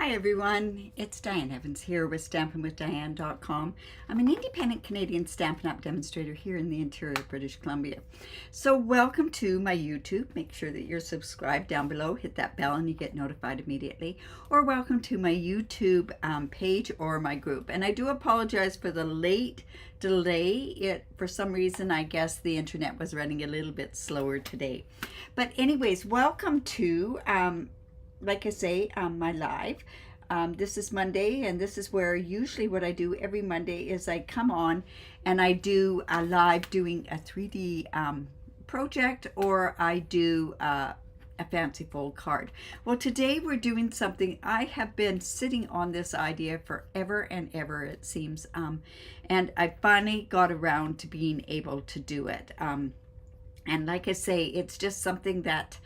Hi everyone, it's Diane Evans here with stampinwithdiane.com. I'm an independent Canadian Stampin' Up demonstrator here in the interior of British Columbia. So welcome to my YouTube. Make sure that you're subscribed down below. Hit that bell and you get notified immediately. Or welcome to my YouTube page or my group. And I do apologize for the late delay. For some reason, I guess the internet was running a little bit slower today. But anyways, welcome to like I say, my live. This is Monday, and this is where usually what I do every Monday is I come on and I do a live doing a 3D project, or I do a fancy fold card. Well, today we're doing something. I have been sitting on this idea forever and ever, it seems, and I finally got around to being able to do it. And like I say, it's just something that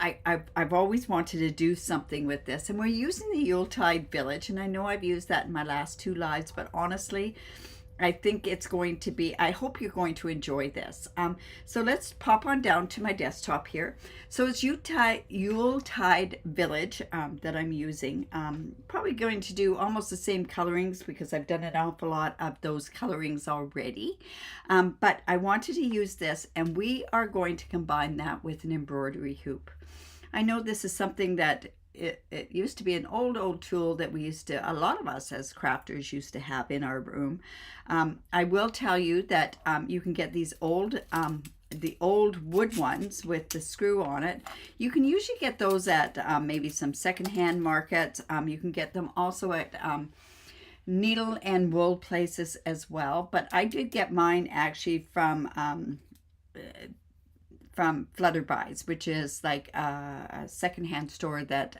I've always wanted to do something with this, and we're using the Yuletide village, and I know I've used that in my last two lives, but honestly I think it's going to be, I hope you're going to enjoy this. So let's pop on down to my desktop here. So it's Yuletide village that I'm using. Probably going to do almost the same colorings because I've done an awful lot of those colorings already. But I wanted to use this, and we are going to combine that with an embroidery hoop. I know this is something that it used to be an old tool that we used to, a lot of us as crafters used to have in our room. I will tell you that you can get these the old wood ones with the screw on it. You can usually get those at maybe some secondhand markets. You can get them also at needle and wool places as well. But I did get mine actually from Flutterby's, which is like a secondhand store that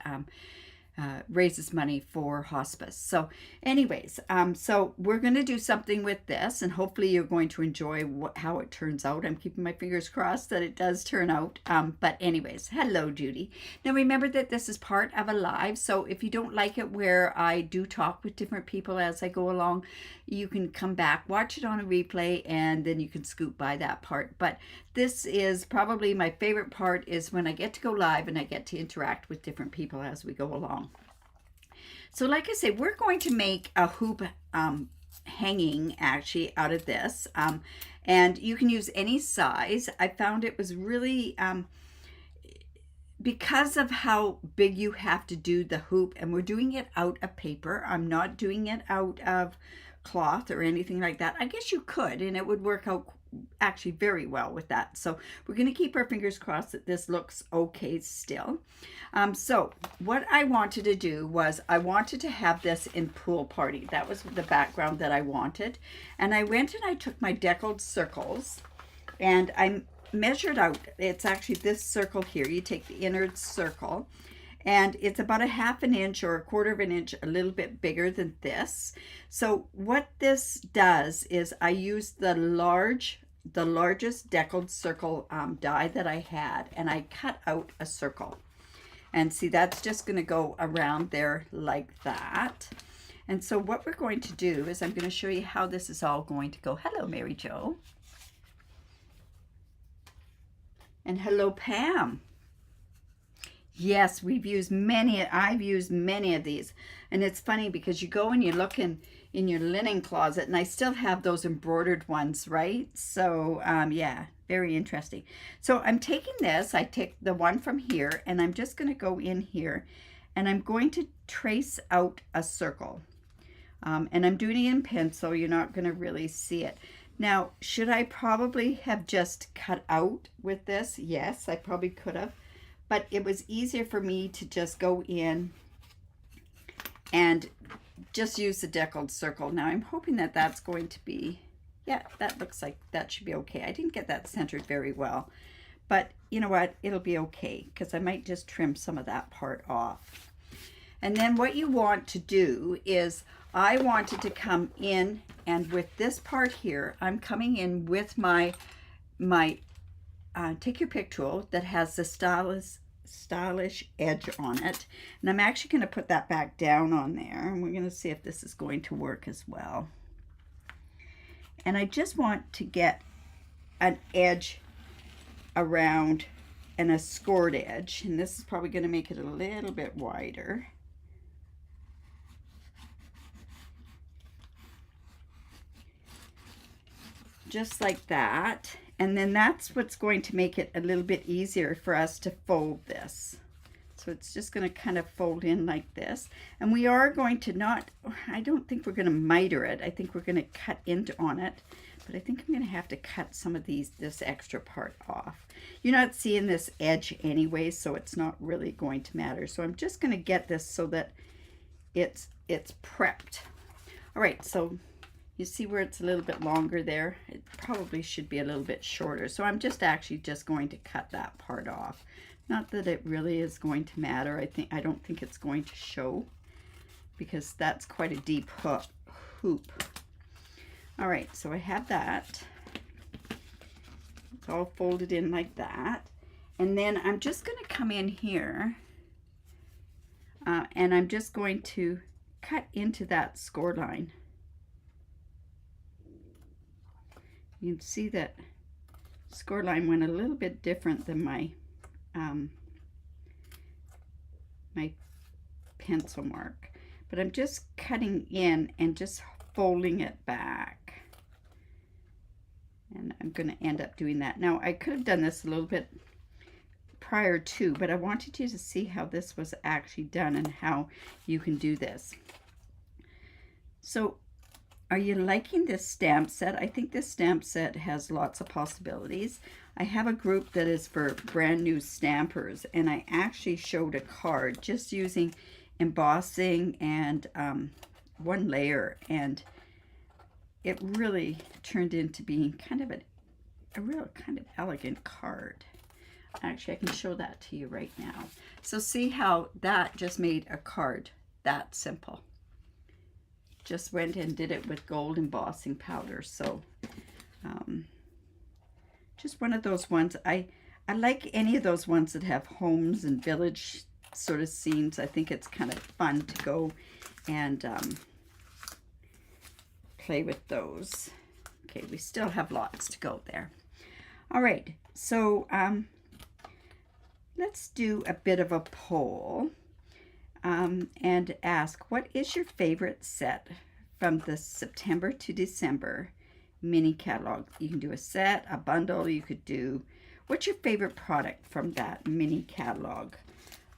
raises money for hospice. So anyways, so we're going to do something with this, and hopefully you're going to enjoy how it turns out. I'm keeping my fingers crossed that it does turn out. But anyways, hello Judy. Now remember that this is part of a live, so if you don't like it where I do talk with different people as I go along, you can come back, watch it on a replay, and then you can scoot by that part. But this is probably my favorite part, is when I get to go live and I get to interact with different people as we go along. So like I say, we're going to make a hoop hanging actually out of this, and you can use any size. I found it was really because of how big you have to do the hoop, and we're doing it out of paper. I'm not doing it out of cloth or anything like that. I guess you could, and it would work out actually very well with that. So we're going to keep our fingers crossed that this looks okay still. So what I wanted to do was I wanted to have this in pool party. That was the background that I wanted. And I went and I took my deckled circles and I measured out, it's actually this circle here. You take the inner circle, and it's about a half an inch or a quarter of an inch, a little bit bigger than this. So what this does is I use the largest deckled circle die that I had, and I cut out a circle. And see, that's just going to go around there like that. And so what we're going to do is I'm going to show you how this is all going to go. Hello, Mary Jo. And hello, Pam. Yes, I've used many of these. And it's funny because you go and you look in your linen closet, and I still have those embroidered ones, right? So yeah, very interesting. So I'm taking this, I take the one from here, and I'm just going to go in here, and I'm going to trace out a circle. And I'm doing it in pencil, you're not going to really see it. Now, should I probably have just cut out with this? Yes, I probably could have. But it was easier for me to just go in and just use the deckled circle. Now I'm hoping that that's going to be, yeah, that looks like that should be okay. I didn't get that centered very well, but you know what? It'll be okay because I might just trim some of that part off. And then what you want to do is I wanted to come in, and with this part here, I'm coming in with my take your pick tool that has the stylish edge on it, and I'm actually going to put that back down on there, and we're going to see if this is going to work as well. And I just want to get an edge around and a scored edge, and this is probably going to make it a little bit wider. just like that. And then that's what's going to make it a little bit easier for us to fold this. So it's just going to kind of fold in like this. And we are going to not, I don't think we're going to miter it. I think we're going to cut into on it. But I think I'm going to have to cut some of this extra part off. You're not seeing this edge anyway, so it's not really going to matter. So I'm just going to get this so that it's prepped. All right, so you see where it's a little bit longer there? It probably should be a little bit shorter. So I'm just actually just going to cut that part off. Not that it really is going to matter. I don't think it's going to show because that's quite a deep hoop. All right, so I have that. It's all folded in like that. And then I'm just going to come in here and I'm just going to cut into that score line. You can see that score line went a little bit different than my my pencil mark. But I'm just cutting in and just folding it back. And I'm going to end up doing that. Now, I could have done this a little bit prior to, but I wanted you to see how this was actually done and how you can do this. So, are you liking this stamp set? I think this stamp set has lots of possibilities. I have a group that is for brand new stampers, and I actually showed a card just using embossing and one layer, and it really turned into being kind of a real kind of elegant card. Actually, I can show that to you right now. So see how that just made a card that simple. Just went and did it with gold embossing powder. So just one of those ones. I like any of those ones that have homes and village sort of scenes. I think it's kind of fun to go and play with those. Okay, we still have lots to go there. All right, so let's do a bit of a poll and ask, what is your favorite set from the September to December mini catalog? You can do a set, a bundle, you could do, what's your favorite product from that mini catalog?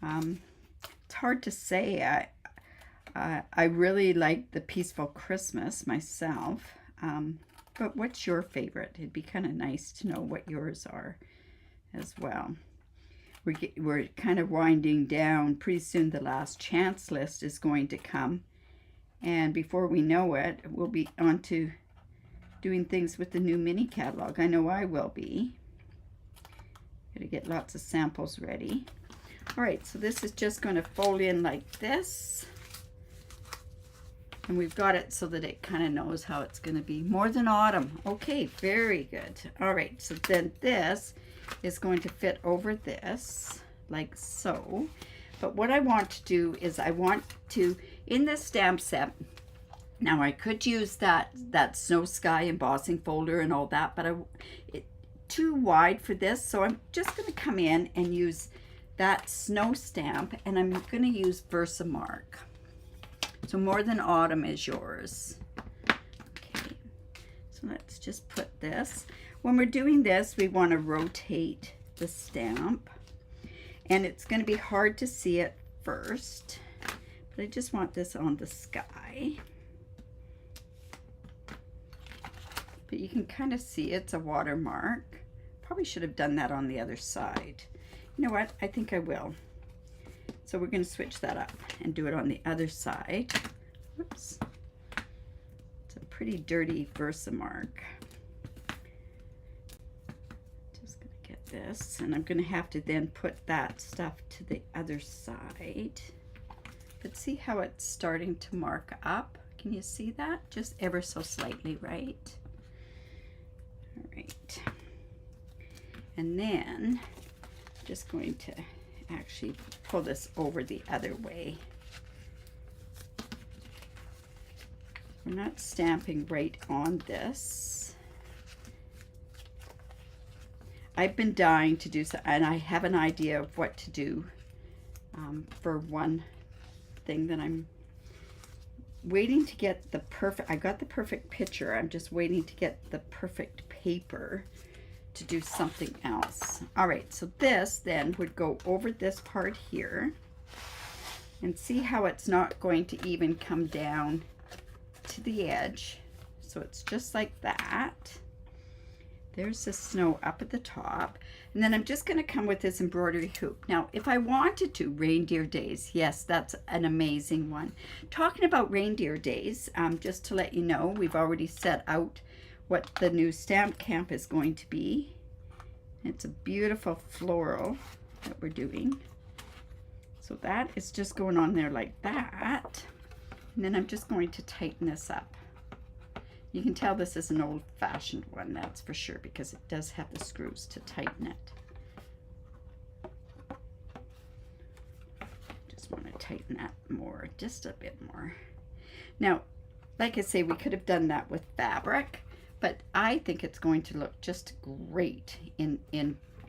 It's hard to say. I really like the Peaceful Christmas myself, but what's your favorite? It'd be kind of nice to know what yours are as well. We're kind of winding down. Pretty soon the last chance list is going to come, and before we know it, we'll be on to doing things with the new mini catalog. I know I will be. Gotta get lots of samples ready. All right, so this is just going to fold in like this. And we've got it so that it kind of knows how it's going to be. More than autumn. Okay, very good. All right, so then this is going to fit over this, like so. But what I want to do is I want to, in this stamp set, now I could use that snow sky embossing folder and all that, but it's too wide for this. So I'm just going to come in and use that snow stamp, and I'm going to use Versamark. So More Than Autumn is yours. Okay, so let's just put this. When we're doing this, we want to rotate the stamp. And it's going to be hard to see it first. But I just want this on the sky. But you can kind of see it's a watermark. Probably should have done that on the other side. You know what? I think I will. So we're going to switch that up and do it on the other side. Whoops. It's a pretty dirty Versamark. Just going to get this, and I'm going to have to then put that stuff to the other side. But see how it's starting to mark up? Can you see that? Just ever so slightly, right? All right. And then I'm just going to actually pull this over the other way. We're not stamping right on this. I've been dying to do so, and I have an idea of what to do for one thing that I'm waiting to get the perfect, I got the perfect picture. I'm just waiting to get the perfect paper to do something else. All right, so this then would go over this part here, and see how it's not going to even come down to the edge. So it's just like that. There's the snow up at the top. And then I'm just going to come with this embroidery hoop. Now, if I wanted to, reindeer days, yes, that's an amazing one. Talking about reindeer days, just to let you know, we've already set out what the new stamp camp is going to be. It's a beautiful floral that we're doing. So that is just going on there like that. And then I'm just going to tighten this up. You can tell this is an old-fashioned one, that's for sure, because it does have the screws to tighten it. Just want to tighten that more, just a bit more. Now, like I say, we could have done that with fabric, but I think it's going to look just great in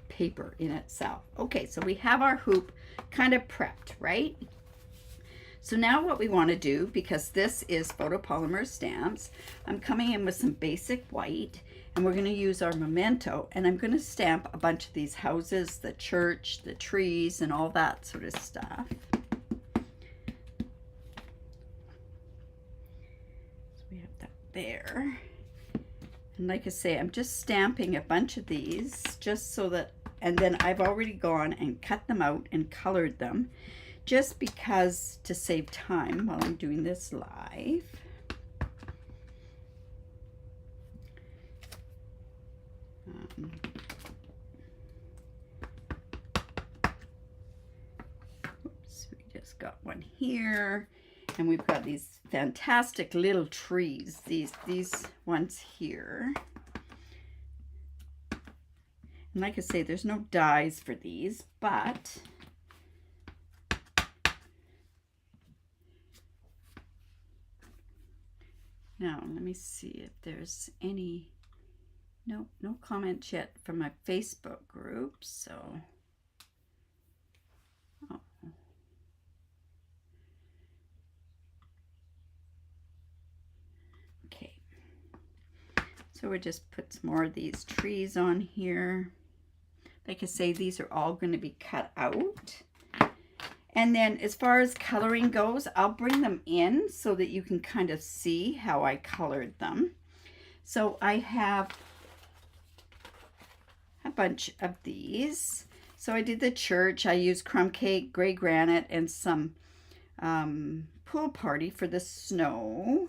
paper in itself. Okay, so we have our hoop kind of prepped, right? So now what we want to do, because this is photopolymer stamps, I'm coming in with some basic white, and we're going to use our memento, and I'm going to stamp a bunch of these houses, the church, the trees, and all that sort of stuff. So we have that there. And like I say, I'm just stamping a bunch of these just so that, and then I've already gone and cut them out and colored them, just because to save time while I'm doing this live. Oops, we just got one here, and we've got these fantastic little trees, these ones here. And like I say, there's no dies for these, but now let me see if there's any, no comments yet from my Facebook group, so okay. So we just put some more of these trees on here. Like I say, these are all going to be cut out. And then as far as coloring goes, I'll bring them in so that you can kind of see how I colored them. So I have a bunch of these. So I did the church. I used crumb cake, gray granite, and some pool party for the snow.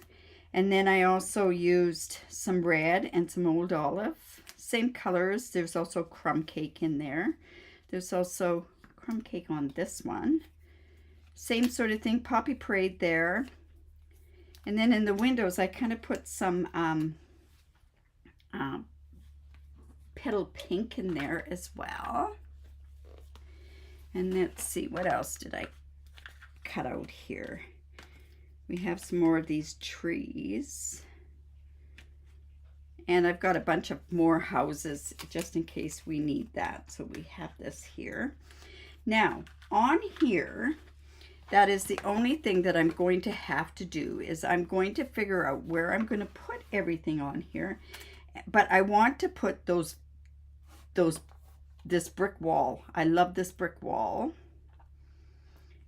And then I also used some red and some old olive. Same colors. There's also crumb cake in there. There's also crumb cake on this one. Same sort of thing, poppy parade there. And then in the windows, I kind of put some petal pink in there as well. And let's see, what else did I cut out here? We have some more of these trees. And I've got a bunch of more houses just in case we need that. So we have this here. Now, on here, that is the only thing that I'm going to have to do is I'm going to figure out where I'm going to put everything on here. But I want to put this brick wall. I love this brick wall.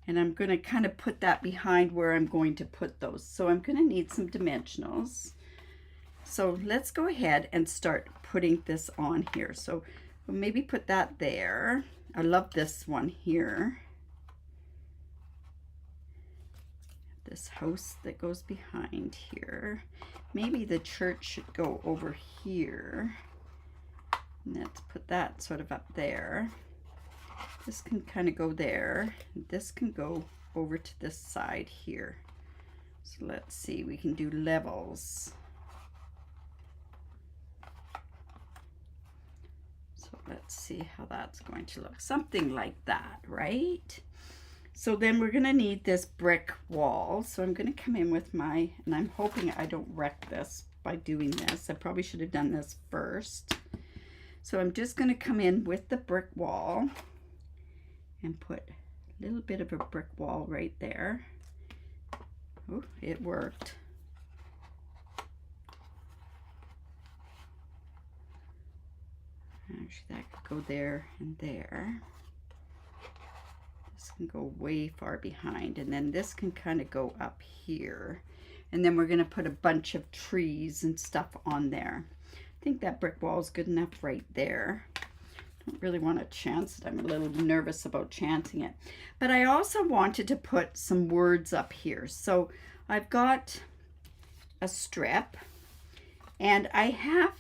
And I'm going to kind of put that behind where I'm going to put those. So I'm going to need some dimensionals. So let's go ahead and start putting this on here. So we'll maybe put that there. I love this one here. This house that goes behind here. Maybe the church should go over here. And let's put that sort of up there. This can kind of go there. This can go over to this side here. So let's see, we can do levels. So let's see how that's going to look. Something like that, right? So then we're going to need this brick wall. So I'm going to come in with my, and I'm hoping I don't wreck this by doing this. I probably should have done this first. So I'm just going to come in with the brick wall and put a little bit of a brick wall right there. Oh, it worked. Actually, that could go there and there. This can go way far behind, and then this can kind of go up here. And then we're going to put a bunch of trees and stuff on there. I think that brick wall is good enough right there. Don't really want to chance it. I'm a little nervous about chancing it. But I also wanted to put some words up here. So I've got a strip, and I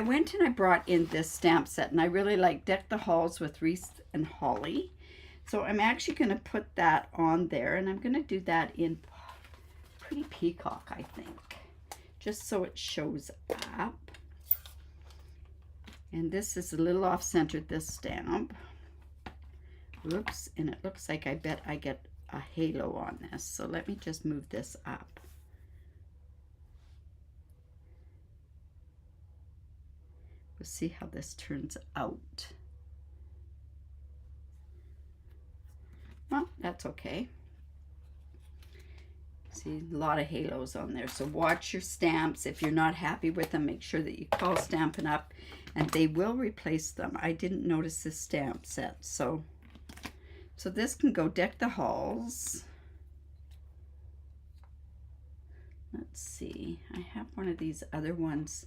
went and I brought in this stamp set, and I really like Deck the Halls with Wreaths and Holly. So I'm actually going to put that on there, and I'm going to do that in Pretty Peacock, I think, just so it shows up. And this is a little off-centered, this stamp. Whoops, and it looks like I bet I get a halo on this. So let me just move this up. We'll see how this turns out. Well, that's okay. See, a lot of halos on there. So watch your stamps. If you're not happy with them, make sure that you call Stampin' Up, and they will replace them. I didn't notice this stamp set. So this can go Deck the Halls. Let's see. I have one of these other ones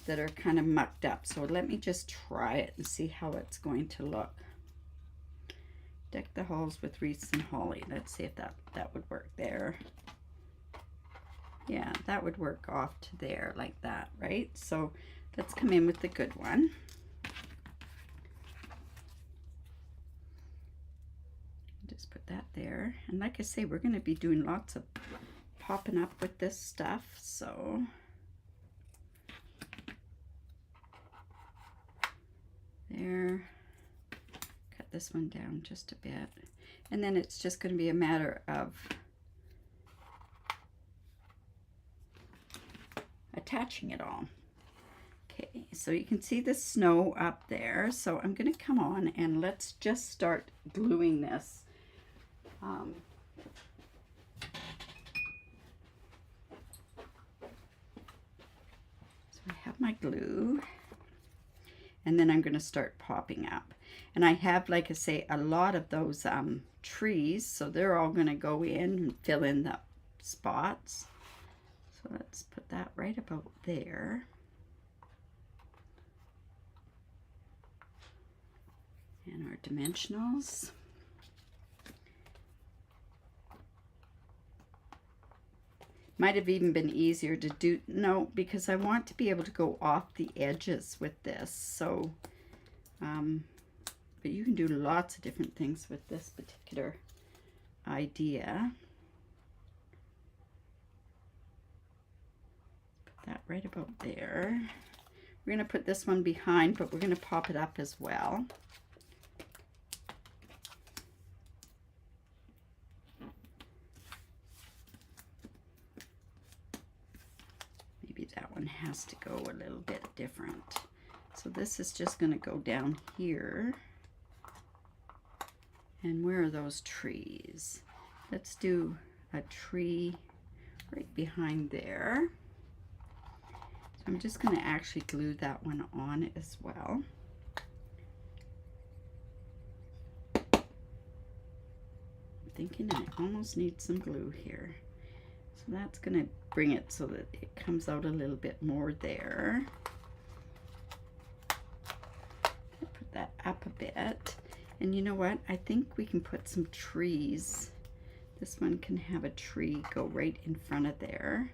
that are kind of mucked up. So let me just try it and see how it's going to look. Deck the Halls with Wreaths and Holly. Let's see if that would work there. Yeah, that would work off to there like that, right? So let's come in with the good one. Just put that there. And like I say, we're going to be doing lots of popping up with this stuff. So there. Cut this one down just a bit. And then it's just going to be a matter of attaching it all. Okay, so you can see the snow up there. So I'm going to come on and let's just start gluing this. So I have my glue, and then I'm going to start popping up. And I have, like I say, a lot of those trees, so they're all going to go in and fill in the spots. So let's put that right about there. And our dimensionals. Might have even been easier to do, no, because I want to be able to go off the edges with this. So, but you can do lots of different things with this particular idea. Put that right about there. We're going to put this one behind, but we're going to pop it up as well. Maybe that one has to go a little bit different. So this is just going to go down here. And where are those trees? Let's do a tree right behind there. So I'm just going to actually glue that one on as well. I'm thinking I almost need some glue here. So that's going to bring it so that it comes out a little bit more there. Put that up a bit. And you know what? I think we can put some trees. This one can have a tree go right in front of there.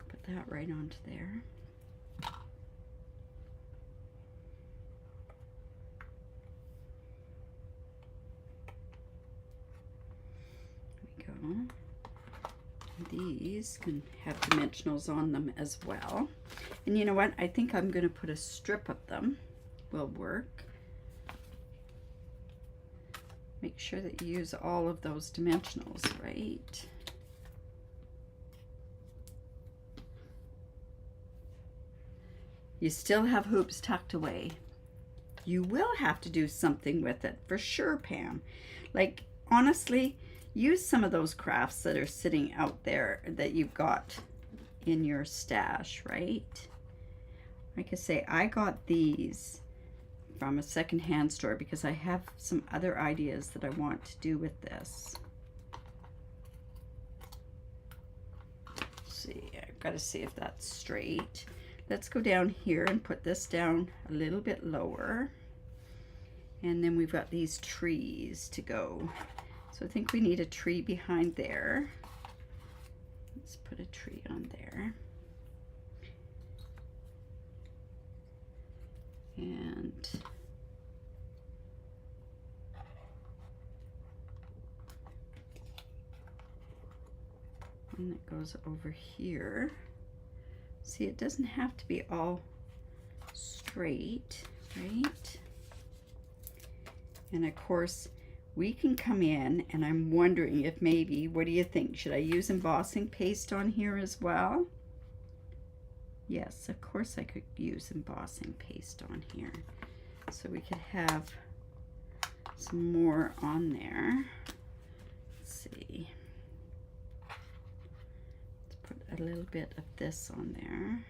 Put that right onto there. There we go. These can have dimensionals on them as well. And you know what? I think I'm going to put a strip of them. Will work. Make sure that you use all of those dimensionals, right? You still have hoops tucked away. You will have to do something with it for sure, Pam. Like, honestly, use some of those crafts that are sitting out there that you've got in your stash, right? Like I say, I got these from a secondhand store because I have some other ideas that I want to do with this. Let's see, I've got to see if that's straight. Let's go down here and put this down a little bit lower. And then we've got these trees to go. So I think we need a tree behind there. Let's put a tree on there. And one that goes over here. See, it doesn't have to be all straight, right? And of course, we can come in, and I'm wondering if maybe, what do you think? Should I use embossing paste on here as well? Yes, of course I could use embossing paste on here. So we could have some more on there. Let's see. Let's put a little bit of this on there.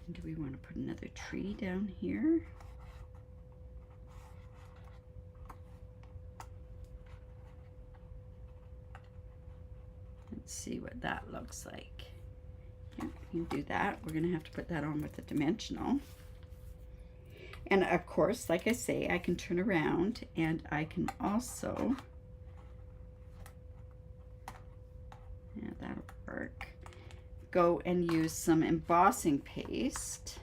And do we want to put another tree down here? Let's see what that looks like. Yeah, we can do that. We're going to have to put that on with the dimensional. And of course, like I say, I can turn around and I can also, yeah, that'll work, go and use some embossing paste.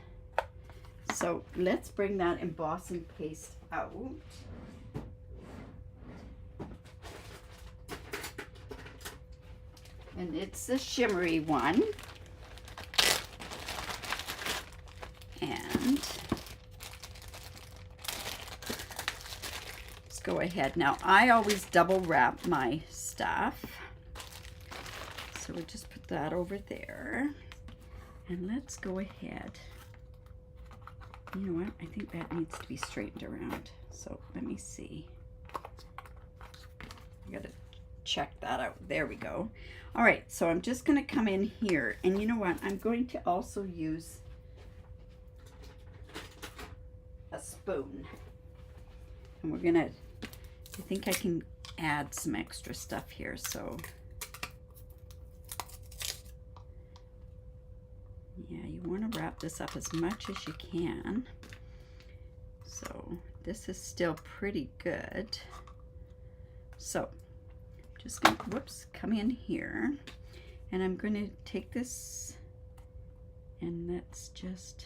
So let's bring that embossing paste out. And it's the shimmery one. And let's go ahead. Now, I always double wrap my stuff. So we'll just put that over there. And let's go ahead. You know what? I think that needs to be straightened around. So let me see. I gotta check that out. There we go. All right, so I'm just going to come in here, and you know what? I'm going to also use a spoon. And we're going to, I think I can add some extra stuff here, so yeah, you want to wrap this up as much as you can. So this is still pretty good. So just gonna, whoops, come in here, and I'm going to take this, and let's just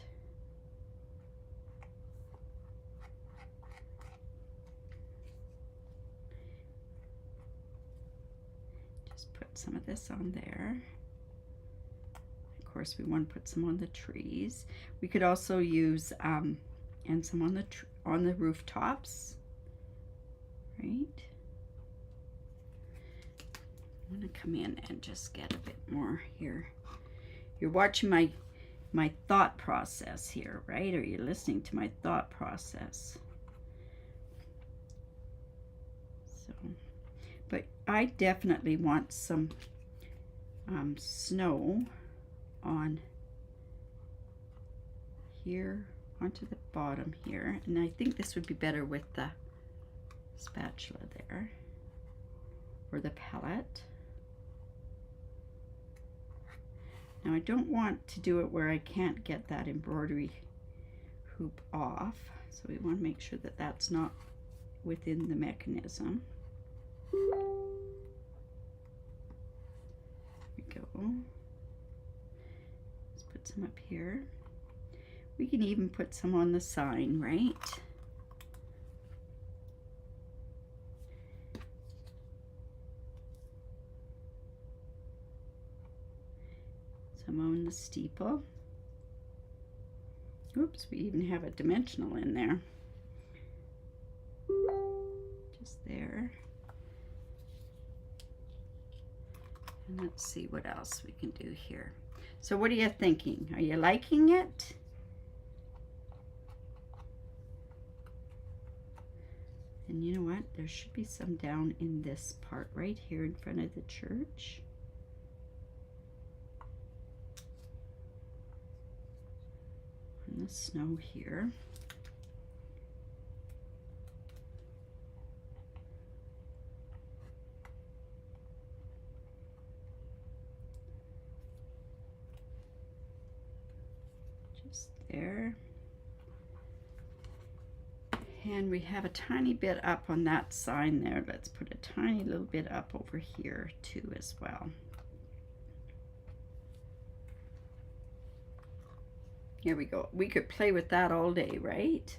put some of this on there. Of course, we want to put some on the trees. We could also use and some on the rooftops, right? I'm going to come in and just get a bit more here. You're watching my thought process here, right? Or you're listening to my thought process. So, but I definitely want some snow on here, onto the bottom here. And I think this would be better with the spatula there, or the palette. Now I don't want to do it where I can't get that embroidery hoop off, so we want to make sure that that's not within the mechanism. There we go. Let's put some up here. We can even put some on the sign, right? Some on the steeple. Oops, we even have a dimensional in there. Just there. And let's see what else we can do here. So what are you thinking? Are you liking it? And you know what? There should be some down in this part right here in front of the church. snow here. Just there. And we have a tiny bit up on that sign there. Let's put a tiny little bit up over here too as well. Here we go. We could play with that all day, right?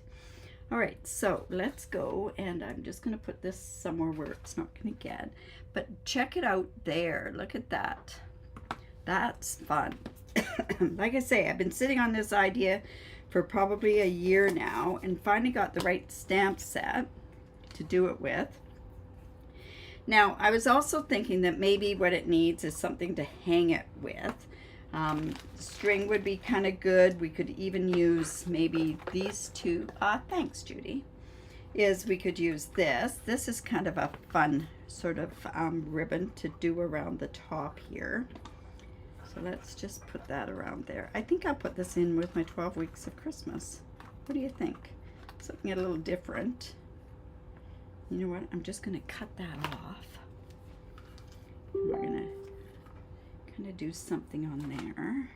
All right, so let's go, and I'm just going to put this somewhere where it's not going to get. But check it out there. Look at that. That's fun. Like I say, I've been sitting on this idea for probably a year now, and finally got the right stamp set to do it with. Now, I was also thinking that maybe what it needs is something to hang it with. String would be kind of good. We could even use maybe these two. Thanks, Judy. We could use this. This is kind of a fun sort of ribbon to do around the top here. So let's just put that around there. I think I'll put this in with my 12 weeks of Christmas. What do you think? Something a little different. You know what? I'm just going to cut that off. We're going to kind of do something on there.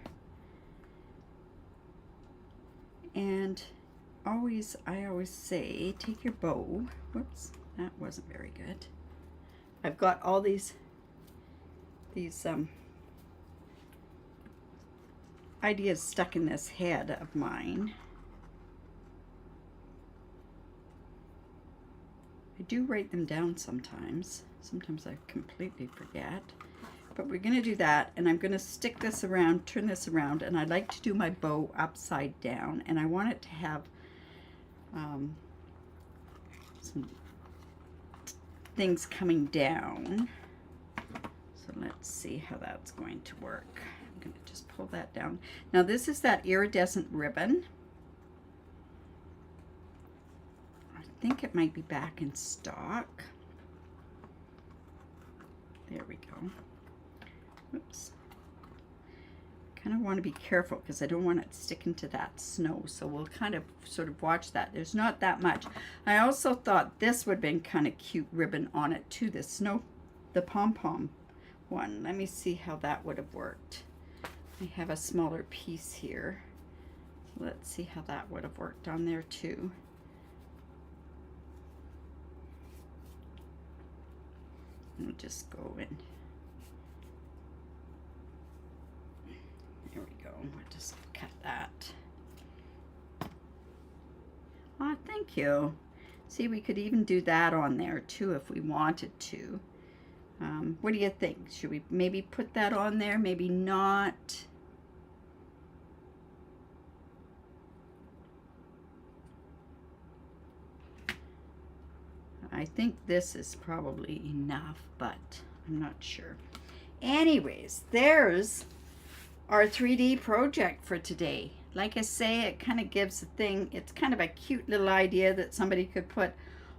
And I always say, take your bow. Whoops, that wasn't very good. I've got all these ideas stuck in this head of mine. I do write them down sometimes. Sometimes I completely forget. But we're going to do that, and I'm going to stick this around, turn this around, and I like to do my bow upside down, and I want it to have some things coming down. So let's see how that's going to work. I'm going to just pull that down. Now this is that iridescent ribbon. I think it might be back in stock. There we go. Oops. Kind of want to be careful because I don't want it sticking to that snow, so we'll kind of sort of watch that. There's not that much. I also thought this would have been kind of cute ribbon on it too, the pom-pom one. Let me see how that would have worked. I have a smaller piece here. Let's see how that would have worked on there too. We'll just go in. There we go. We'll just cut that. Oh, thank you. See, we could even do that on there too if we wanted to. What do you think? Should we maybe put that on there? Maybe not. I think this is probably enough, but I'm not sure. Anyways, there's our 3D project for today. Like I say, it kind of gives a thing. It's kind of a cute little idea that somebody could put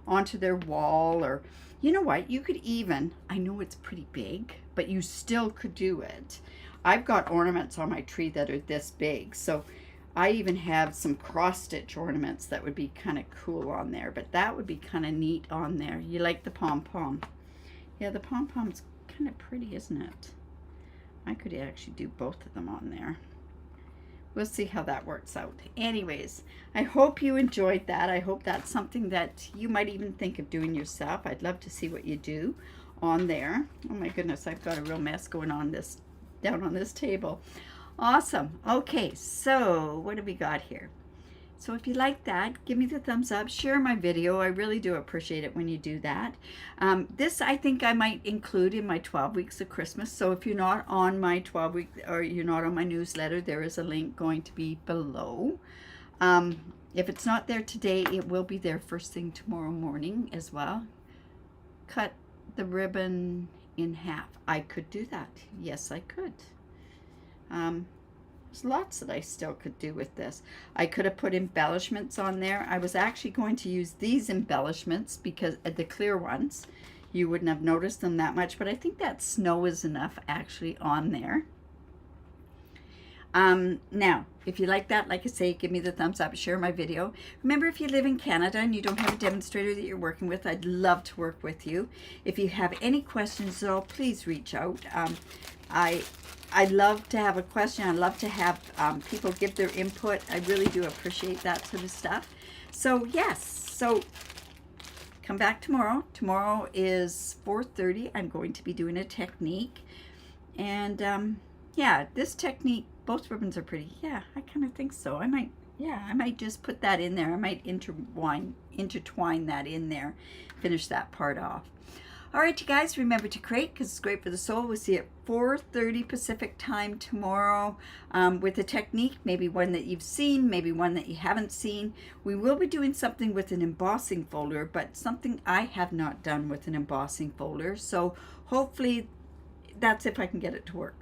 onto their wall, or you know what, you could even, I know it's pretty big, but you still could do it. I've got ornaments on my tree that are this big, so I even have some cross-stitch ornaments that would be kind of cool on there, but that would be kind of neat on there. You like the pom-pom? Yeah, the pom-pom's kind of pretty, isn't it? I could actually do both of them on there. We'll see how that works out. Anyways, I hope you enjoyed that. I hope that's something that you might even think of doing yourself. I'd love to see what you do on there. Oh my goodness, I've got a real mess going on down on this table. Awesome. Okay, so what do we got here? So if you like that, give me the thumbs up, share my video. I really do appreciate it when you do that. This I think I might include in my 12 weeks of Christmas. So if you're not on my 12 week, or you're not on my newsletter, there is a link going to be below. If it's not there today, it will be there first thing tomorrow morning as well. Cut the ribbon in half. I could do that. Yes, I could. There's lots that I still could do with this. I could have put embellishments on there. I was actually going to use these embellishments because the clear ones, you wouldn't have noticed them that much, but I think that snow is enough actually on there. Now, if you like that, like I say, give me the thumbs up, share my video. Remember, if you live in Canada and you don't have a demonstrator that you're working with, I'd love to work with you. If you have any questions at all, please reach out. I love to have a question. I love to have people give their input. I really do appreciate that sort of stuff. So yes, so come back tomorrow. Tomorrow is 4:30. I'm going to be doing a technique. And yeah, this technique, both ribbons are pretty. Yeah, I kind of think so. I might just put that in there. I might intertwine that in there, finish that part off. All right, you guys, remember to create because it's great for the soul. We'll see you at 4:30 Pacific time tomorrow with a technique, maybe one that you've seen, maybe one that you haven't seen. We will be doing something with an embossing folder, but something I have not done with an embossing folder. So hopefully that's if I can get it to work.